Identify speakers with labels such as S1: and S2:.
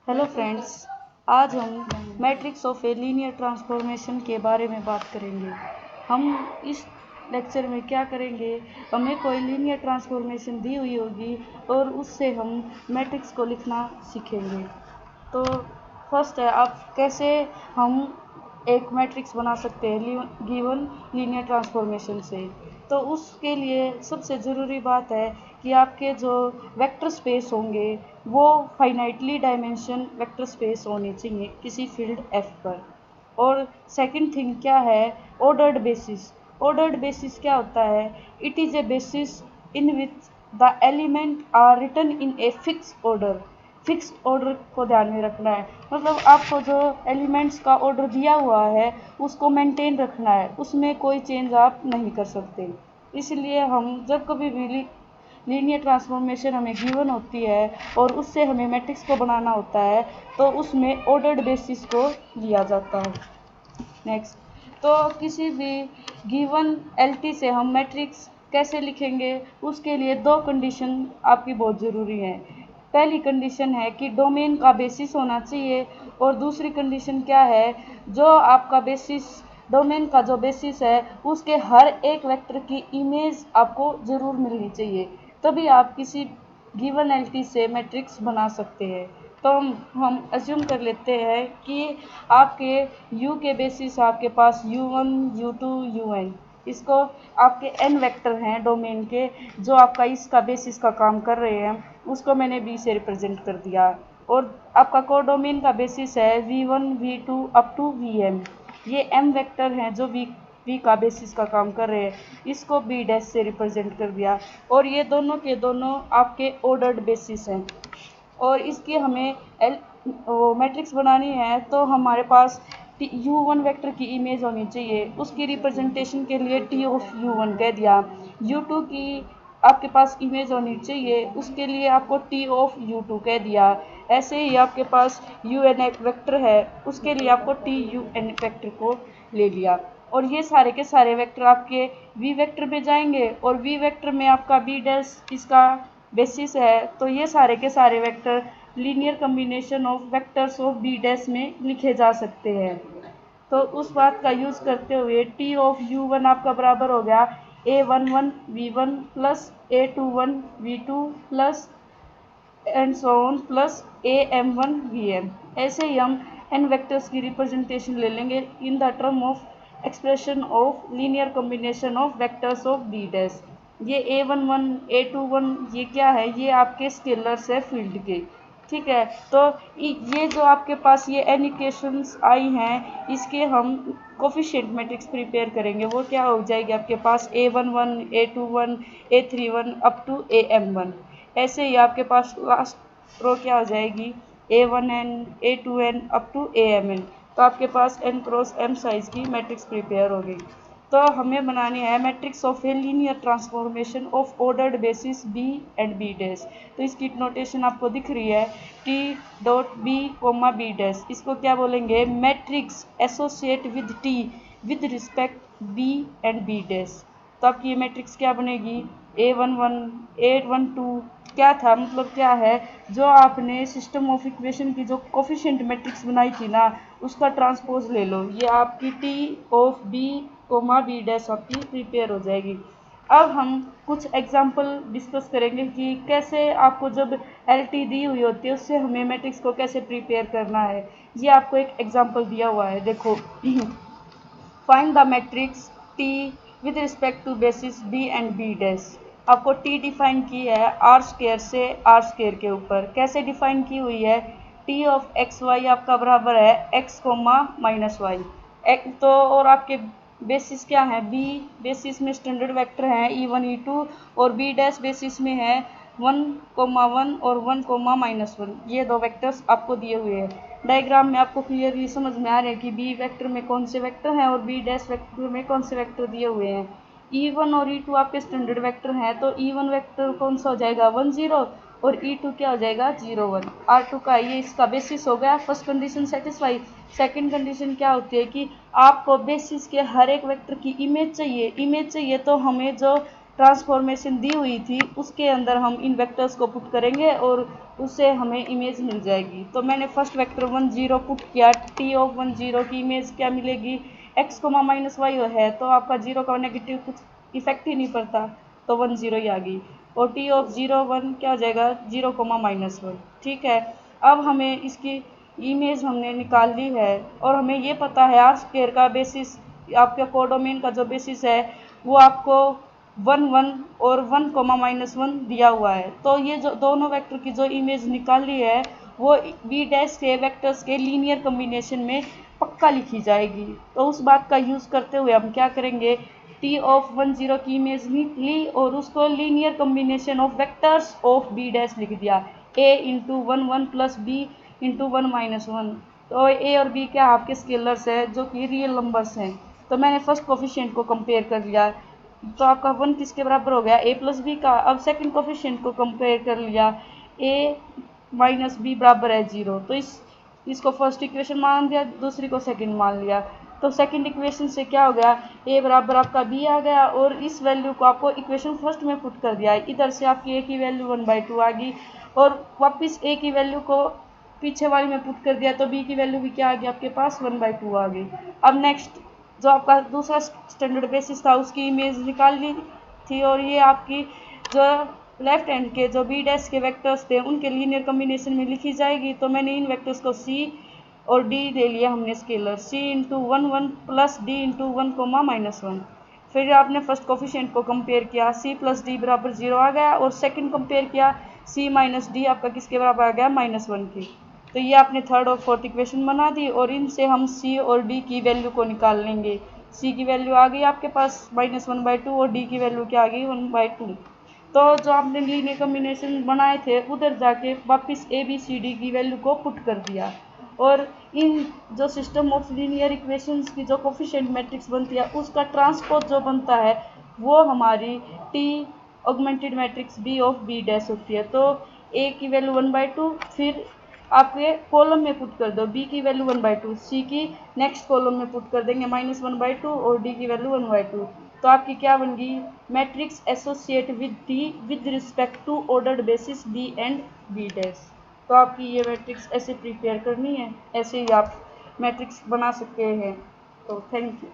S1: Hello friends, आज हम matrix of a linear transformation के बारे में बात करेंगे। हम इस लेक्चर में क्या करेंगे, हमें कोई लीनियर ट्रांसफॉर्मेशन दी हुई होगी और उससे हम मैट्रिक्स को लिखना सीखेंगे। तो फर्स्ट है, आप कैसे हम एक मैट्रिक्स बना सकते हैं गिवन लीनियर ट्रांसफॉर्मेशन से। तो उसके लिए सबसे ज़रूरी बात है कि आपके जो वेक्टर स्पेस होंगे वो फाइनाइटली डायमेंशन वेक्टर स्पेस होने चाहिए किसी फील्ड एफ पर। और सेकंड थिंग क्या है, ऑर्डर्ड बेसिस। ऑर्डर्ड बेसिस क्या होता है? It is a basis in which the element are written in a fixed order. Fixed order को ध्यान में रखना है, मतलब आपको जो एलिमेंट्स का ऑर्डर दिया हुआ है उसको मेंटेन रखना है, उसमें कोई चेंज आप नहीं कर सकते। इसलिए हम जब कभी भी लीनियर ट्रांसफॉर्मेशन हमें गिवन होती है और उससे हमें मैट्रिक्स को बनाना होता है तो उसमें ऑर्डर्ड बेसिस को लिया जाता है। नेक्स्ट, तो किसी भी गिवन एलटी से हम मैट्रिक्स कैसे लिखेंगे, उसके लिए दो कंडीशन आपकी बहुत ज़रूरी है। पहली कंडीशन है कि डोमेन का बेसिस होना चाहिए, और दूसरी कंडीशन क्या है, जो आपका बेसिस डोमेन का जो बेसिस है उसके हर एक वेक्टर की इमेज आपको ज़रूर मिलनी चाहिए, तभी आप किसी गिवन एलटी से मैट्रिक्स बना सकते हैं। तो हम अज्यूम कर लेते हैं कि आपके u के बेसिस आपके पास u1 u2 un, इसको आपके n वेक्टर हैं डोमेन के जो आपका इसका बेसिस का काम कर रहे हैं, उसको मैंने b से रिप्रेजेंट कर दिया। और आपका कोडोमेन का बेसिस है v1 v2 up to vm, ये m वेक्टर हैं जो v का बेसिस का काम कर रहे हैं, इसको b डैश से रिप्रेजेंट कर दिया। और ये दोनों के दोनों आपके ऑर्डर्ड बेसिस हैं। और इसकी हमें मैट्रिक्स बनानी है तो हमारे पास u1 वेक्टर की इमेज होनी चाहिए, उसकी रिप्रेजेंटेशन के लिए t ऑफ u1 कह दिया। u2 की आपके पास इमेज होनी चाहिए, उसके लिए आपको t ऑफ u2 कह दिया। ऐसे ही आपके पास un एक वेक्टर है, उसके लिए आपको t un वेक्टर को ले लिया। और ये सारे के सारे वेक्टर आपके v वेक्टर में जाएंगे और v वेक्टर में आपका b डैश इसका बेसिस है, तो ये सारे के सारे vector linear combination of vectors of B dash में लिखे जा सकते हैं। तो उस बात का यूज़ करते हुए टी ऑफ u1 आपका बराबर हो गया a11 v1 plus a21 v2 plus and so on plus am1 vm। ऐसे ही हम n वेक्टर्स की रिप्रेजेंटेशन ले लेंगे in the term of expression of linear combination of vectors of B dash. ये a11 a21 ये क्या है, ये आपके स्केलर्स है फील्ड के, ठीक है। तो ये जो आपके पास ये n इक्वेशंस आई हैं, इसके हम कोफिशिएंट मैट्रिक्स प्रिपेयर करेंगे, वो क्या हो जाएगी आपके पास a11 a21 a31 up to am1। ऐसे ही आपके पास लास्ट रो क्या हो जाएगी a1n a2n up to amn। तो आपके पास n क्रॉस m साइज की मैट्रिक्स प्रिपेयर हो गई। तो हमें बनानी है matrix of a linear transformation of ordered basis b and b dash. तो इसकी नोटेशन आपको दिख रही है t dot b comma b dash, इसको क्या बोलेंगे, matrix associate with t with respect b and b dash. तो आपकी ये मैट्रिक्स क्या बनेगी a11 a12 क्या था, मतलब क्या है, जो आपने सिस्टम ऑफ इक्वेशन की जो कोफिशिएंट मैट्रिक्स बनाई थी ना, उसका ट्रांसपोज ले लो, ये आपकी T of B comma B dash आपकी प्रिपेयर हो जाएगी। अब हम कुछ एग्जांपल डिस्कस करेंगे कि कैसे आपको जब एलटी दी हुई होती है उससे हमें मैट्रिक्स को कैसे प्रिपेयर करना है। ये आपको एक एग्जांपल दिया हुआ है, देखो find the matrix T with respect to basis B and B dash. आपको टी डिफाइन की है आर स्क्वायर से आर स्क्वायर के ऊपर, कैसे डिफाइन की हुई है, टी ऑफ एक्स वाई आपका बराबर है एक्स कोमा माइनस वाई। तो और आपके बेसिस क्या है, बी बेसिस में स्टैंडर्ड वेक्टर है e1 e2, और बी डैश बेसिस में है 1,1 और 1,-1, ये दो वेक्टर्स आपको दिए हुए हैं। डायग्राम में आपको क्लियरली समझ में आ रहा है कि बी वेक्टर में कौन से वेक्टर हैं और बी डैश वेक्टर में कौन से वेक्टर दिए हुए हैं। e1 और e2 आपके स्टैंडर्ड वेक्टर हैं, तो e1 वेक्टर कौन सा हो जाएगा 1 0 और e2 क्या हो जाएगा 0 1। r2 का ये इसका बेसिस हो गया, first condition satisfy. Second condition क्या होती है कि आपको बेसिस के हर एक वेक्टर की इमेज चाहिए। इमेज चाहिए तो हमें जो ट्रांसफॉर्मेशन दी हुई थी उसके अंदर हम इन वेक्टर्स को पुट करेंगे और उससे हमें इमेज मिल जाएगी। तो मैंने फर्स्ट वेक्टर 1 0 पुट किया, टी ऑफ 1 0 की इमेज क्या मिलेगी, x माइनस वाई है, तो आपका 0 का नेगेटिव कुछ इफेक्ट ही नहीं पड़ता, तो 1 0 ही आ गई। और टी ऑफ 0 1 क्या हो जाएगा, 0 माइनस 1। ठीक है, अब हमें इसकी इमेज हमने निकाल ली है और हमें ये पता है आर स्क्वायर का बेसिस, आपके कोडोमेन का जो बेसिस है वो आपको 1 1 और 1 माइनस 1 दिया हुआ है। तो ये जो दोनों वेक्टर की जो इमेज निकाली है वो बी डैश के वेक्टर्स के लीनियर कॉम्बिनेशन में पक्का लिखी जाएगी। तो उस बात का यूज़ करते हुए हम क्या करेंगे, टी ऑफ 1 0 की इमेज ली और उसको linear combination of vectors of B dash लिख दिया, a into 1 1 plus B into 1 minus 1। तो ए और बी क्या आपके स्केलर्स है जो कि रियल नंबर्स हैं। तो मैंने फर्स्ट कोफिशिएंट को कंपेयर कर लिया, तो आपका 1 किसके बराबर हो गया, ए प्लस बी का। अब सेकंड कोफिशिएंट को कंपेयर कर लिया, ए माइनस बी बराबर है 0, तो इसको फर्स्ट इक्वेशन मान दिया, दूसरी को सेकंड मान लिया। तो सेकंड इक्वेशन से क्या हो गया, ए बराबर आपका बी आ गया और इस वैल्यू को आपको इक्वेशन फर्स्ट में पुट कर दिया, इधर से आपकी ए की वैल्यू 1/2 आ गई और वापस ए की वैल्यू को पीछे वाली में पुट कर दिया, तो बी की वैल्यू भी क्या आ गई आपके पास 1/2 आ गई। अब नेक्स्ट जो आपका दूसरा स्टैंडर्ड बेसिस था उसकी इमेज निकाल ली थी और ये आपकी जो लेफ्ट हैंड के जो बी डैश के वेक्टर्स थे उनके लीनियर कॉम्बिनेशन में लिखी जाएगी। तो मैंने इन वेक्टर्स को सी और डी ले लिया हमने scalar, C into 1 1 plus D into 1 minus 1। फिर आपने फर्स्ट कोफिशिएंट को कंपेयर किया, सी प्लस डी बराबर 0 आ गया और सेकंड कंपेयर किया, सी माइनस डी आपका किसके बराबर आ गया, -1 की। तो ये आपने थर्ड और फोर्थ इक्वेशन बना दी और इनसे हम सी और डी की वैल्यू को निकाल लेंगे। सी की वैल्यू आ गई आपके पास -1/2 और डी की वैल्यू क्या आ गई 1/2। तो जो आपने लीनियर कॉम्बिनेशन बनाए थे उधर जाके वापस ए बी सी डी की वैल्यू को पुट कर दिया और इन जो सिस्टम ऑफ लीनियर इक्वेशंस की जो कोफिशिएंट मैट्रिक्स बनती है उसका ट्रांसपोज जो बनता है वो हमारी T augmented matrix B of B dash होती है। तो ए की वैल्यू 1/2 फिर आपके कॉलम में पुट कर दो, बी की वैल्यू 1/2, सी की नेक्स्ट कॉलम में पुट कर देंगे -1/2 और डी की वैल्यू 1/2। तो आपकी क्या बन गई, matrix associate with D with respect to ordered basis B and B dash. तो आपकी ये मैट्रिक्स ऐसे प्रिपेयर करनी है, ऐसे ही आप मैट्रिक्स बना सकते हैं। तो थैंक यू।